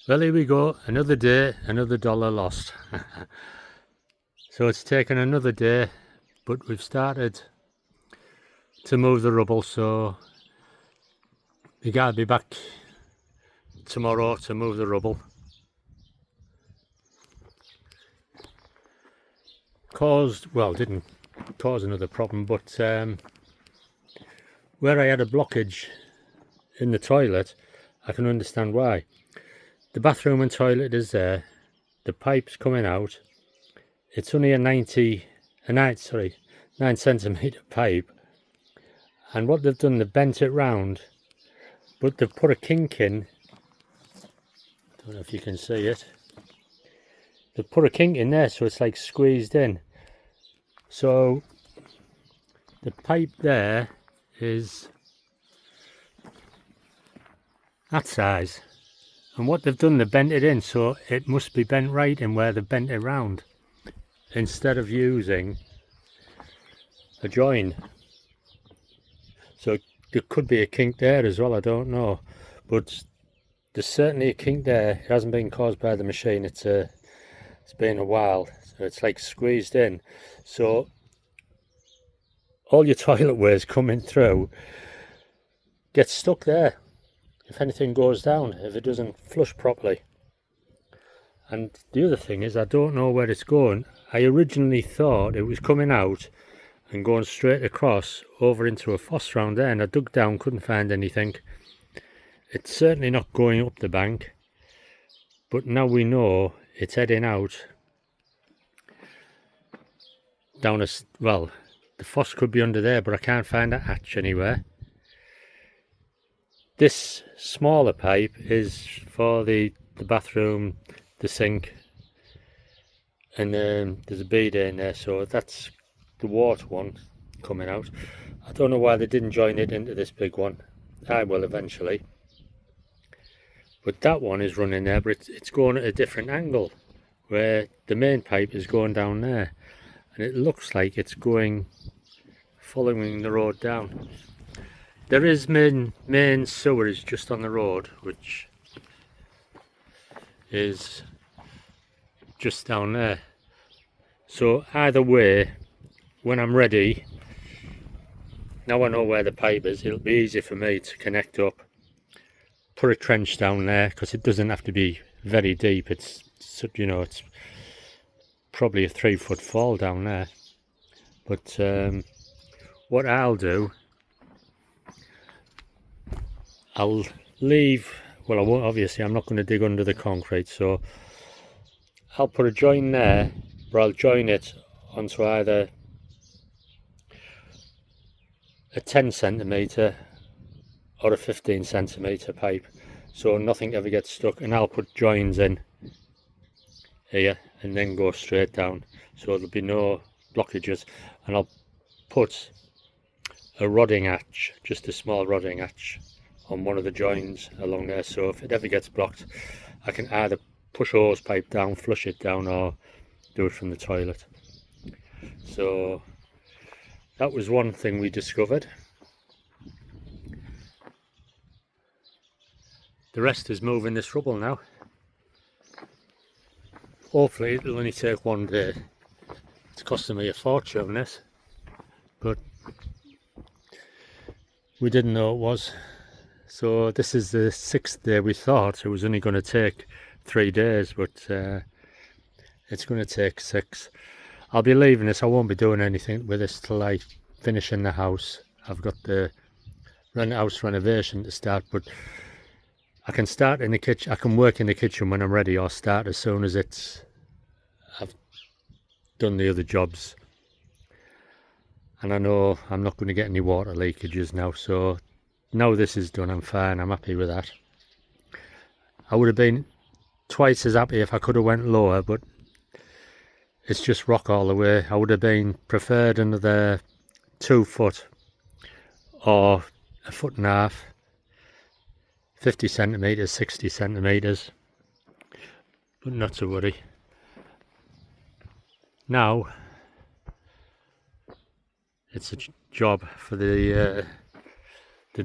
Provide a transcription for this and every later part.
Well, here we go, another day, another dollar lost. So it's taken another day, but we've started to move the rubble, so we gotta be back tomorrow to move the rubble. Didn't cause another problem, but where I had a blockage in the toilet, I can understand why. The bathroom and toilet is there, the pipe's coming out, it's only a 9 centimetre pipe, and what they've done, they've bent it round, but they've put a kink in. Don't know if you can see it. They've put a kink in there, so it's like squeezed in. So the pipe there is that size, and what they've done, they've bent it in, so it must be bent right in where they've bent it round, instead of using a join. So there could be a kink there as well, I don't know, but there's certainly a kink there. It hasn't been caused by the machine, it's been a while, so it's like squeezed in, so all your toilet waste coming through gets stuck there if anything goes down, if it doesn't flush properly. And the other thing is, I don't know where it's going. I originally thought it was coming out and going straight across over into a fosse round there, and I dug down, couldn't find anything. It's certainly not going up the bank, but now we know it's heading out down the fosse could be under there, but I can't find a hatch anywhere. This smaller pipe is for the bathroom, the sink, and there's a bead in there, so that's the water one coming out. I don't know why they didn't join it into this big one. I will eventually. But that one is running there, but it's going at a different angle, where the main pipe is going down there, and it looks like it's going following the road down. There is main sewers just on the road, which is just down there. So either way, when I'm ready, now I know where the pipe is, it'll be easy for me to connect up, put a trench down there, because it doesn't have to be very deep. It's, you know, it's probably a 3-foot fall down there. But what I'll do, I'll leave, well, I won't, obviously I'm not going to dig under the concrete, so I'll put a join there, or I'll join it onto either a 10 centimetre or a 15 centimetre pipe, so nothing ever gets stuck, and I'll put joins in here and then go straight down, so there'll be no blockages. And I'll put a rodding hatch, just a small rodding hatch, on one of the joins along there, so if it ever gets blocked, I can either push a hose pipe down, flush it down, or do it from the toilet. So that was one thing we discovered. The rest is moving this rubble now. Hopefully it'll only take one day. It's costing me a fortune, this, but we didn't know it was. So this is the 6th day. We thought it was only going to take 3 days, but it's going to take 6. I'll be leaving this. I won't be doing anything with this till I finish in the house. I've got the house renovation to start, but I can start in the kitchen. I can work in the kitchen when I'm ready, or start as soon as I've done the other jobs. And I know I'm not going to get any water leakages now, so now this is done, I'm fine. I'm happy with that. I would have been twice as happy if I could have went lower, but it's just rock all the way. I would have been preferred another 2 foot or 1.5 foot, 50 centimetres, 60 centimetres, but not to worry. Now it's a job for the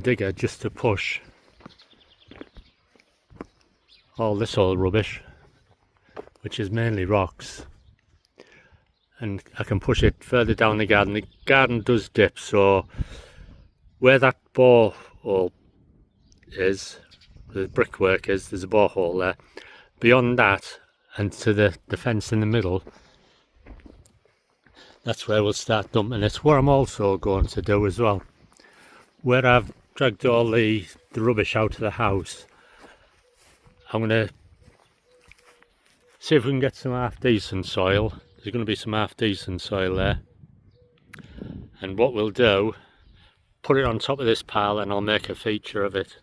digger just to push all this old rubbish, which is mainly rocks, and I can push it further down the garden. The garden does dip, so where that borehole is, the brickwork is, there's a borehole there. Beyond that, and to the fence in the middle, that's where we'll start dumping it. What I'm also going to do as well, where I've dragged all the rubbish out of the house, I'm going to see if we can get some half decent soil. There's going to be some half decent soil there, and what we'll do, put it on top of this pile and I'll make a feature of it.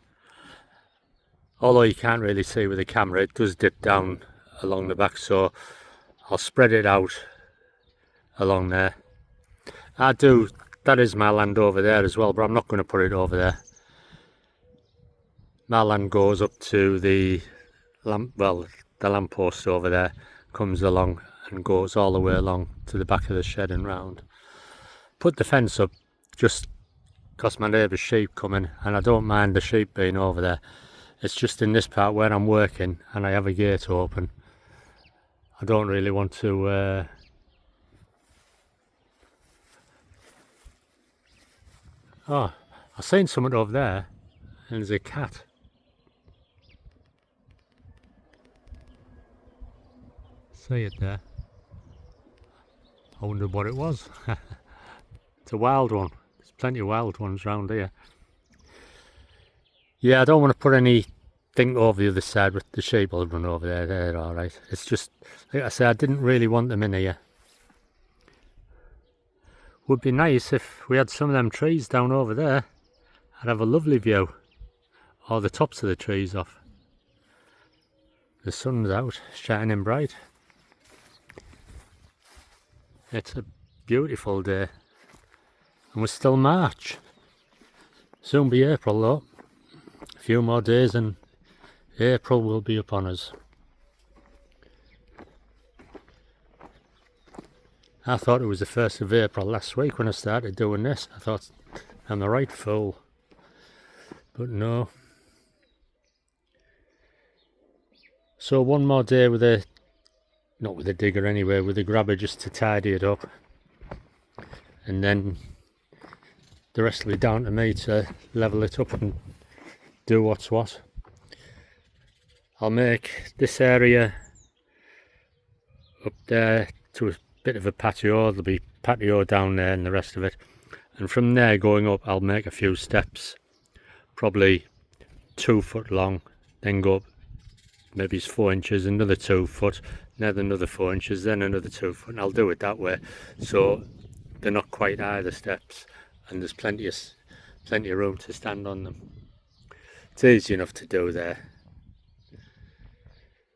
Although you can't really see with the camera, it does dip down along the back, so I'll spread it out along there. That is my land over there as well, but I'm not going to put it over there. My land goes up to the lamppost over there, comes along and goes all the way along to the back of the shed and round. Put the fence up just because my neighbour's sheep coming, and I don't mind the sheep being over there. It's just in this part where I'm working and I have a gate open. I don't really want to oh, I've seen something over there, and there's a cat. See it there? I wondered what it was. It's a wild one. There's plenty of wild ones around here. Yeah, I don't want to put anything over the other side, but the sheep will run over there. They're alright. It's just, like I say, I didn't really want them in here. Would be nice if we had some of them trees down over there. I'd have a lovely view. Or the tops of the trees off. The sun's out, shining bright. It's a beautiful day. And we're still March. Soon be April though. A few more days and April will be upon us. I thought it was the 1st of April last week when I started doing this. I thought, I'm the right fool. But no. So one more day with not with a digger anyway, with a grabber just to tidy it up. And then the rest will be down to me to level it up and do what's what. I'll make this area up there to a bit of a patio. There'll be patio down there and the rest of it. And from there going up, I'll make a few steps, probably 2 foot long, then go up maybe it's 4 inches, another 2 foot, then another 4 inches, then another 2 foot, and I'll do it that way. So they're not quite high, the steps, and there's plenty of room to stand on them. It's easy enough to do there,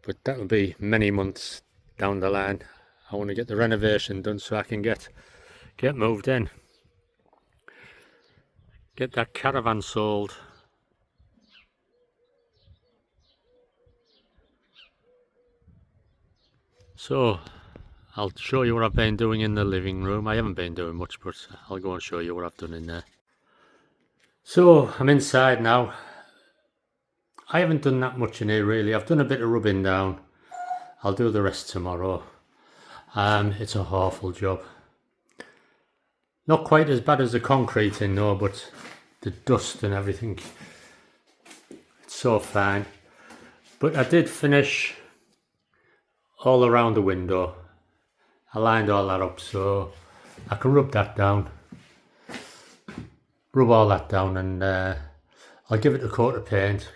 but that'll be many months down the line. I want to get the renovation done so I can get moved in, get that caravan sold. So I'll show you what I've been doing in the living room. I haven't been doing much, but I'll go and show you what I've done in there. So I'm inside now. I haven't done that much in here really. I've done a bit of rubbing down. I'll do the rest tomorrow. It's an awful job. Not quite as bad as the concreting though, but the dust and everything, it's so fine. But I did finish all around the window. I lined all that up so I can rub that down. Rub all that down and I'll give it a coat of paint.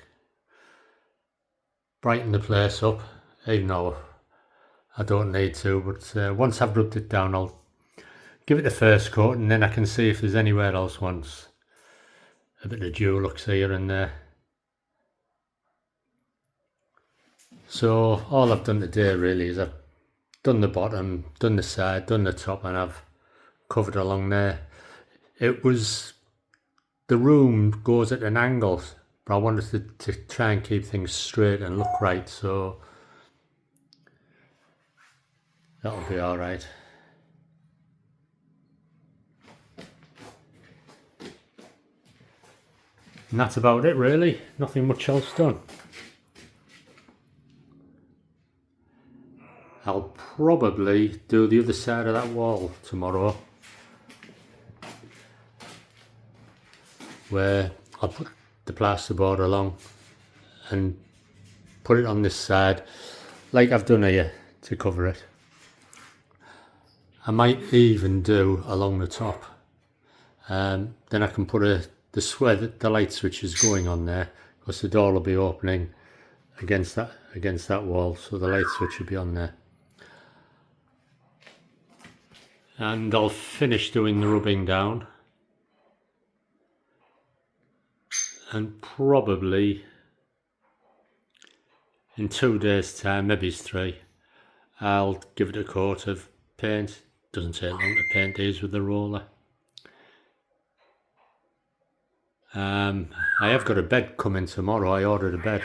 Brighten the place up, even though I don't need to, but once I've rubbed it down I'll give it the first coat and then I can see if there's anywhere else wants a bit of Dulux here and there. So all I've done today really is I've done the bottom, done the side, done the top, and I've covered along there. It was, the room goes at an angle, but I wanted to try and keep things straight and look right, so that'll be alright. And that's about it really, nothing much else done. I'll probably do the other side of that wall tomorrow, where I'll put the plasterboard along and put it on this side like I've done here to cover it. I might even do along the top. Then I can put the light switch is going on there, because the door will be opening against that wall, so the light switch will be on there. And I'll finish doing the rubbing down, and probably in 2 days time, maybe it's 3, I'll give it a coat of paint. Doesn't take long to paint these with the roller. I have got a bed coming tomorrow. I ordered a bed.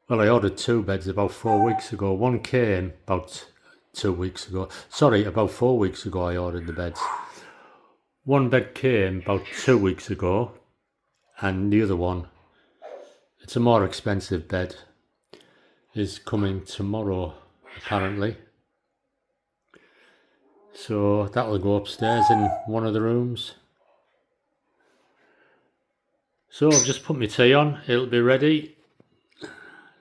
Well, I ordered 2 beds about 4 weeks ago. One came about 2 weeks ago. Sorry, about 4 weeks ago I ordered the beds. One bed came about 2 weeks ago, and the other one, it's a more expensive bed, is coming tomorrow apparently. So that'll go upstairs in one of the rooms. So I've just put my tea on, it'll be ready.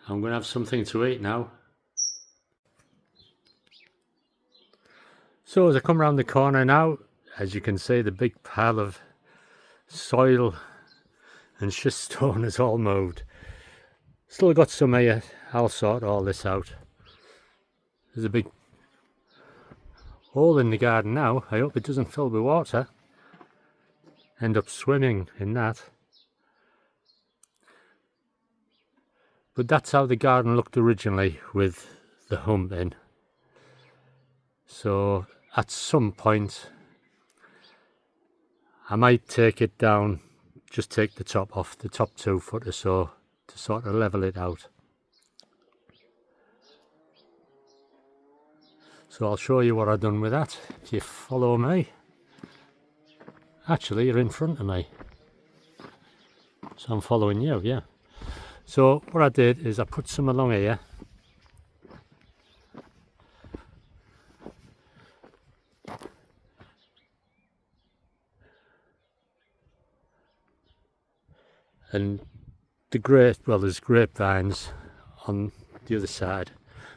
I'm going to have something to eat now. So as I come around the corner now, as you can see, the big pile of soil and schist stone is all moved. Still got some here, I'll sort all this out. There's a big hole in the garden now. I hope it doesn't fill with water. End up swimming in that. But that's how the garden looked originally, with the hump in. So at some point I might take it down, just take the top off, the top 2 foot or so, to sort of level it out. So I'll show you what I've done with that if you follow me. Actually, you're in front of me, so I'm following you, yeah. So what I did is I put some along here. And there's grapevines on the other side,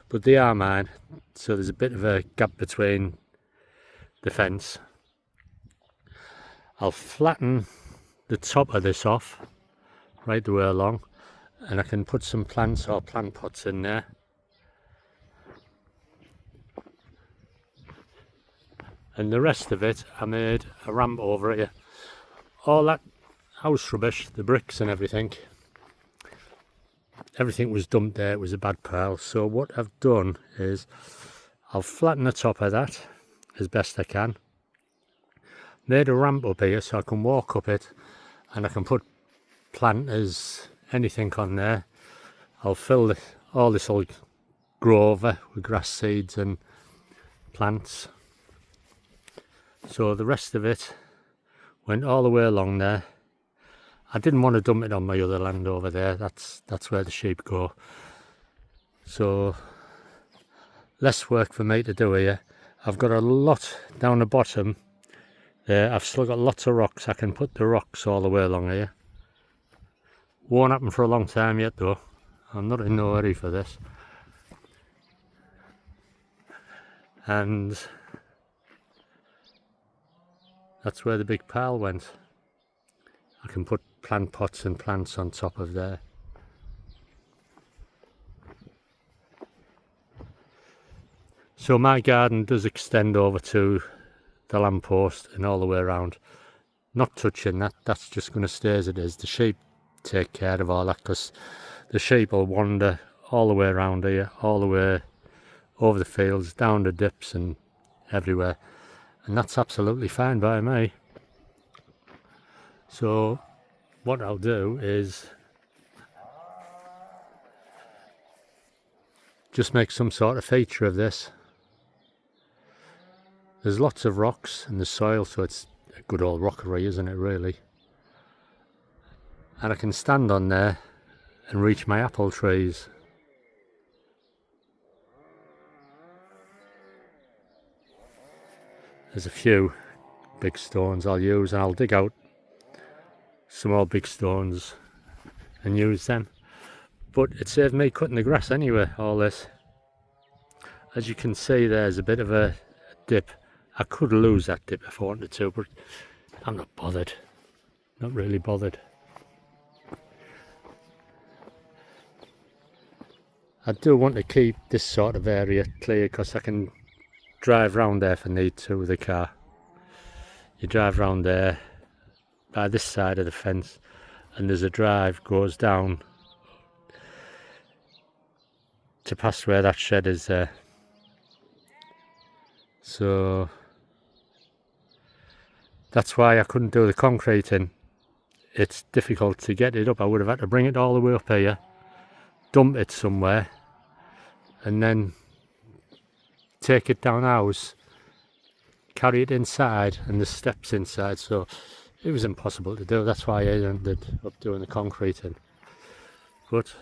but they are mine, so there's a bit of a gap between the fence. I'll flatten the top of this off right the way along, and I can put some plants or plant pots in there. And the rest of it, I made a ramp over here. All that house rubbish, the bricks and everything was dumped there. It was a bad pile. So what I've done is I'll flatten the top of that as best I can. Made a ramp up here so I can walk up it, and I can put planters, anything on there. I'll fill all this will grow over with grass seeds and plants. So the rest of it went all the way along there. I didn't want to dump it on my other land over there. That's where the sheep go. So less work for me to do here. I've got a lot down the bottom there. I've still got lots of rocks. I can put the rocks all the way along here. Won't happen for a long time yet though. I'm not in no hurry for this. And that's where the big pile went. I can put plant pots and plants on top of there. So my garden does extend over to the lamppost and all the way around. Not touching that, that's just going to stay as it is. The sheep take care of all that, because the sheep will wander all the way around here, all the way over the fields, down the dips and everywhere. And that's absolutely fine by me. So what I'll do is just make some sort of feature of this. There's lots of rocks in the soil, so it's a good old rockery, isn't it, really? And I can stand on there and reach my apple trees. there's a few big stones I'll use, and I'll dig out some more big stones and use them. But it saved me cutting the grass anyway, all this. As you can see, there's a bit of a dip. I could lose that dip if I wanted to, but I'm not bothered. Not really bothered. I do want to keep this sort of area clear because I can drive round there if I need to with the car. You drive round there by this side of the fence, and there's a drive goes down to past where that shed is there. So that's why I couldn't do the concreting. It's difficult to get it up. I would have had to bring it all the way up here, dump it somewhere, and then take it down house, carry it inside, and the steps inside. So it was impossible to do. That's why I ended up doing the concreting. But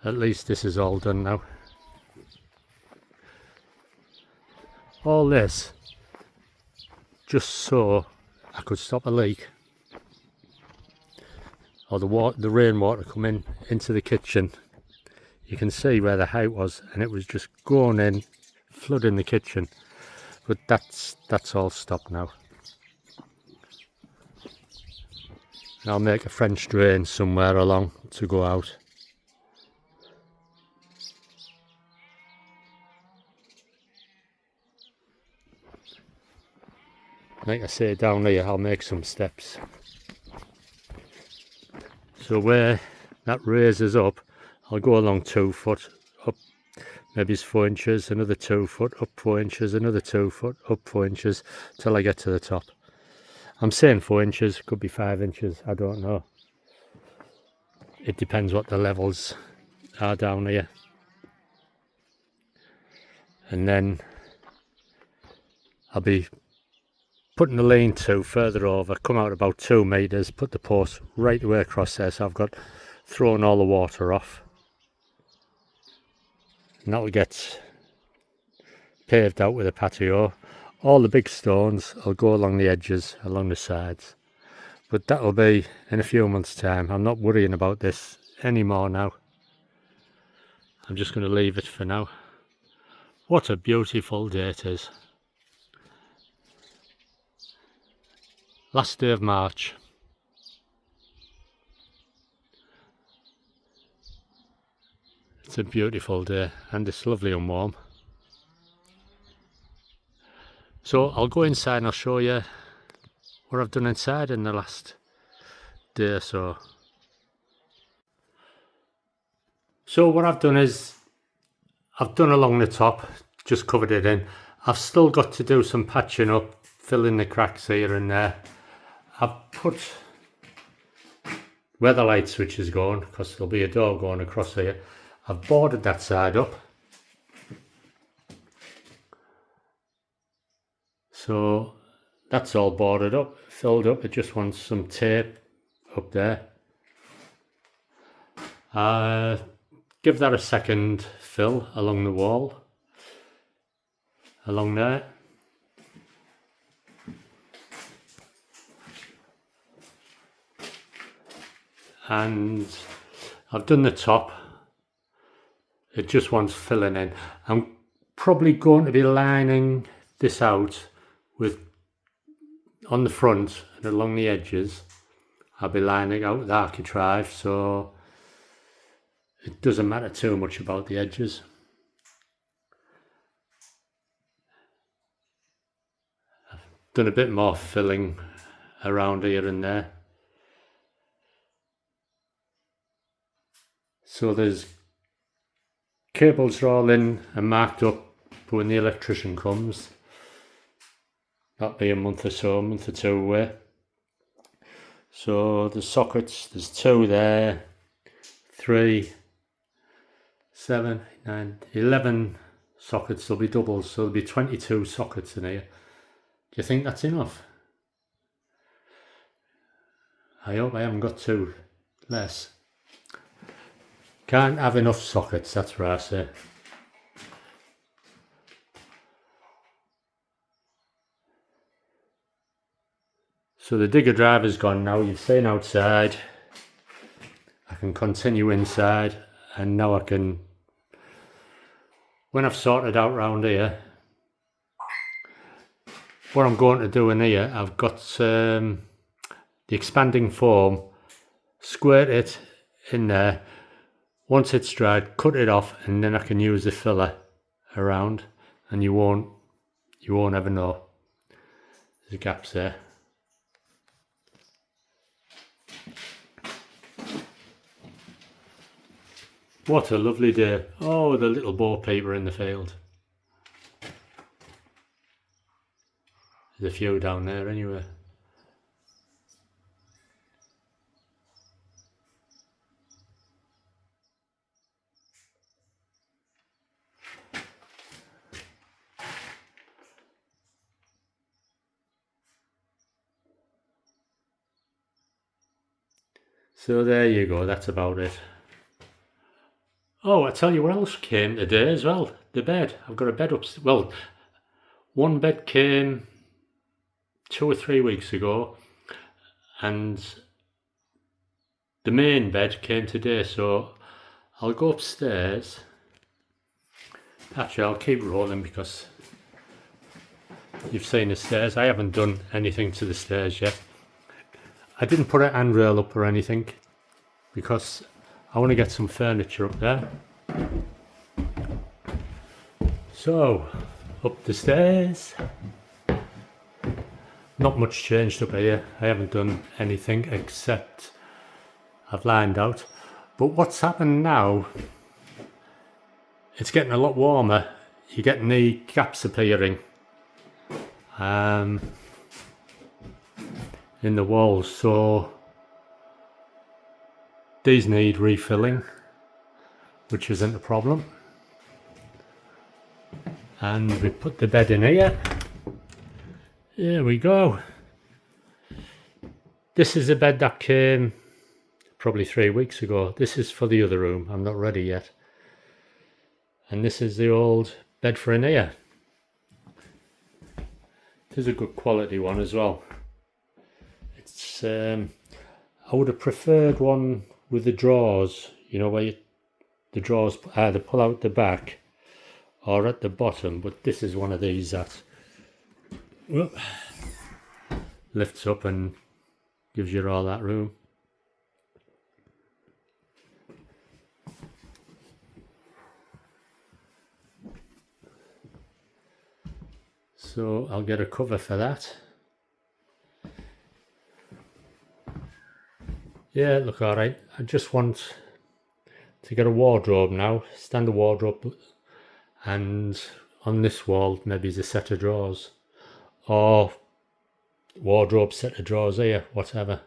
at least this is all done now. All this just so I could stop a leak, or the rainwater coming into the kitchen. You can see where the height was, and it was just going in, flooding the kitchen. But that's all stopped now. And I'll make a French drain somewhere along to go out. Like I say, down here I'll make some steps. So where that raises up, I'll go along 2 foot, up maybe it's 4 inches, another 2 foot, up 4 inches, another 2 foot, up 4 inches, till I get to the top. I'm saying 4 inches, could be 5 inches, I don't know. It depends what the levels are down here. And then I'll be putting the lean-to further over, come out about 2 metres, put the post right the way across there, so I've got thrown all the water off. And that'll get paved out with a patio. All the big stones will go along the edges, along the sides. But that'll be in a few months' time. I'm not worrying about this anymore now. I'm just going to leave it for now. What a beautiful day it is. Last day of March. It's a beautiful day, and it's lovely and warm. So I'll go inside and I'll show you what I've done inside in the last day or so. So what I've done is I've done along the top, just covered it in. I've still got to do some patching up, fill in the cracks here and there. I've put where the light switch is going, because there'll be a door going across here. I've boarded that side up. So that's all boarded up, filled up. It just wants some tape up there. Give that a second fill along the wall, along there. And I've done the top. It just wants filling in. I'm probably going to be lining this out with, on the front and along the edges, I'll be lining out with architrave, so it doesn't matter too much about the edges. I've done a bit more filling around here and there. So there's cables are all in and marked up for when the electrician comes. That'll be a month or so, a month or 2 away. So the sockets, there's 2 there, 3, 7, 9, 11 sockets. There'll be doubles, so there'll be 22 sockets in here. Do you think that's enough? I hope I haven't got 2 less. Can't have enough sockets, that's what I say. So the digger driver's gone now. You've seen outside. I can continue inside, and now I can, when I've sorted out round here, what I'm going to do in here, I've got the expanding foam, squirt it in there. Once it's dried, cut it off, and then I can use the filler around, and you won't ever know there's gaps there. What a lovely day. Oh, the little bo peeper in the field. There's a few down there anyway. So there you go, that's about it. Oh, I tell you what else came today as well. The bed. I've got a bed upstairs. Well, one bed came 2 or 3 weeks ago, and the main bed came today, so I'll go upstairs. Actually, I'll keep rolling because you've seen the stairs. I haven't done anything to the stairs yet. I didn't put a handrail up or anything because I want to get some furniture up there. So, up the stairs. Not much changed up here. I haven't done anything except I've lined out. But what's happened now, it's getting a lot warmer. You're getting the gaps appearing in the walls, so these need refilling, which isn't a problem. And we put the bed in here. Here we go. This is a bed that came probably 3 weeks ago. This is for the other room. I'm not ready yet. And this is the old bed for in here. It is a good quality one as well. It's I would have preferred one with the drawers, you know, where the drawers either pull out the back or at the bottom, but this is one of these that lifts up and gives you all that room. So I'll get a cover for that. Yeah, look alright. I just want to get a wardrobe now, standard wardrobe, and on this wall maybe there's a set of drawers, or wardrobe set of drawers here, whatever.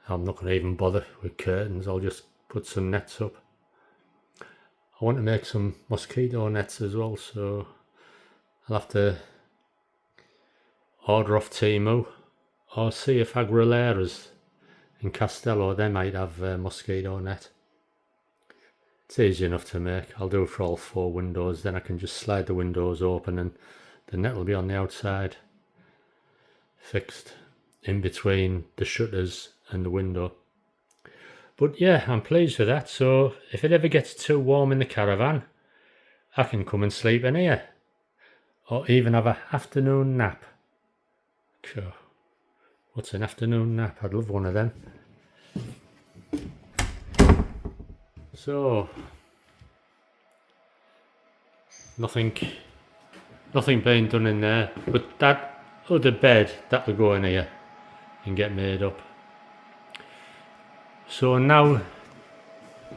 I'm not going to even bother with curtains, I'll just put some nets up. I want to make some mosquito nets as well, so I'll have to order off Temu or see if Agrolera's in Castello, they might have a mosquito net. It's easy enough to make. I'll do it for all 4 windows, then I can just slide the windows open and the net will be on the outside, fixed in between the shutters and the window. But yeah, I'm pleased with that. So if it ever gets too warm in the caravan, I can come and sleep in here, or even have an afternoon nap. Sure. What's an afternoon nap? I'd love one of them. So nothing being done in there, but that other bed, that'll go in here and get made up. So now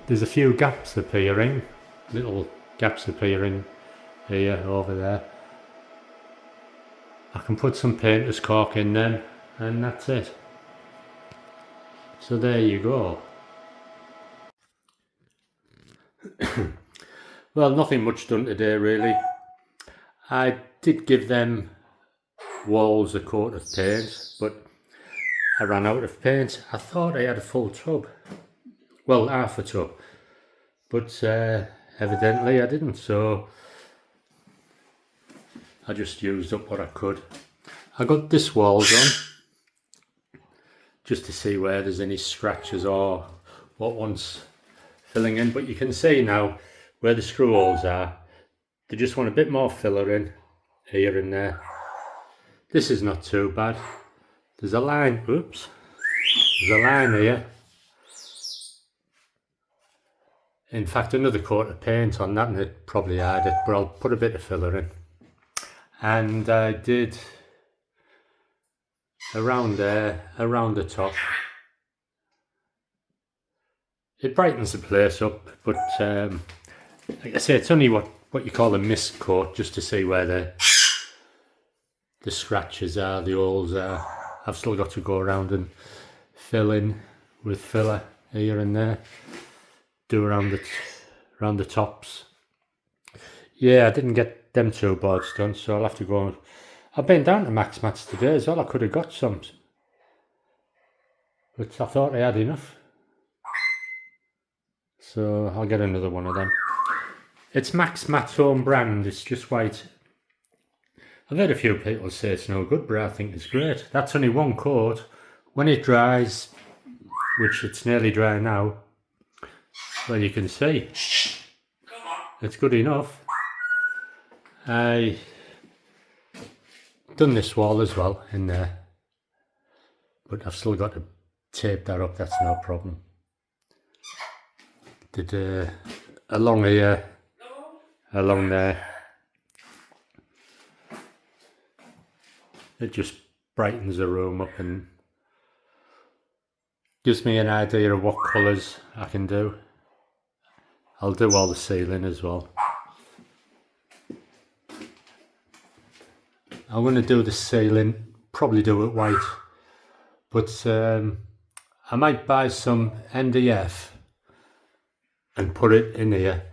there's a few gaps appearing, little gaps appearing here, over there. I can put some painter's caulk in them and that's it. So there you go. Well, nothing much done today really. I did give them walls a coat of paint, but I ran out of paint. I thought I had a full tub, well, half a tub, but evidently I didn't, so I just used up what I could. I got this wall done just to see where there's any scratches or what wants filling in, but you can see now where the screw holes are. They just want a bit more filler in here and there. This is not too bad. There's a line, oops, there's a line here. In fact, another coat of paint on that and it probably hide it, but I'll put a bit of filler in. And I did around there, around the top. It brightens the place up, but like I say, it's only what you call a mist coat, just to see where the scratches are, the holes are. I've still got to go around and fill in with filler here and there. Do around the tops. Yeah, I didn't get them two boards done, so I'll have to go. I've been down to Max Mats today as well. I could have got some, but I thought I had enough, so I'll get another one of them. It's Max Mats own brand. It's just white. I've heard a few people say it's no good, but I think it's great. That's only one coat. When it dries, which it's nearly dry now, well, you can see it's good enough. I done this wall as well in there, but I've still got to tape that up. That's no problem. Did along here, along there. It just brightens the room up and gives me an idea of what colours I can do. I'll do all the ceiling as well. I'm going to do the ceiling, probably do it white, but I might buy some MDF and put it in here,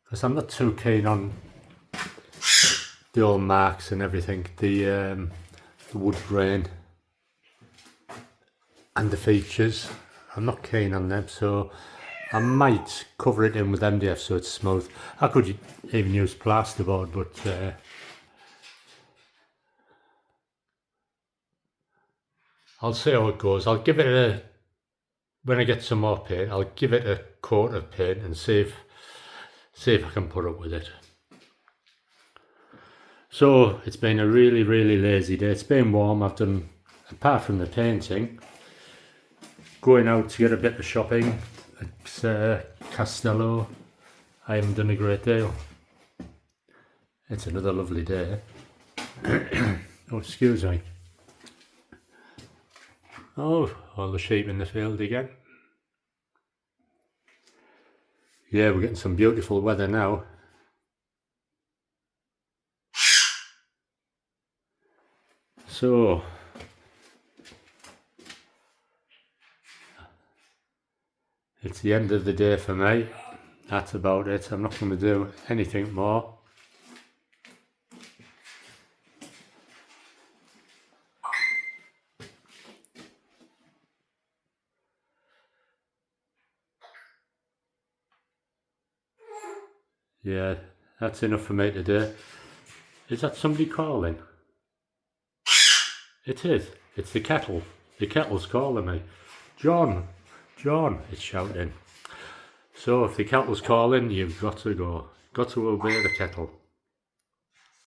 because I'm not too keen on the old marks and everything, the wood grain and the features. I'm not keen on them, so I might cover it in with MDF so it's smooth. I could even use plasterboard, but I'll see how it goes. I'll give it when I get some more paint, I'll give it a coat of paint and see if I can put up with it. So it's been a really lazy day. It's been warm. I've done, apart from the painting, going out to get a bit of shopping at Castello. I haven't done a great deal. It's another lovely day. Oh, excuse me. Oh, all the sheep in the field again. Yeah, we're getting some beautiful weather now. So, it's the end of the day for me. That's about it. I'm not going to do anything more. Yeah, that's enough for me today. Is that somebody calling? It is. It's the kettle. The kettle's calling me. John, John, it's shouting. So if the kettle's calling, you've got to go. Got to obey the kettle.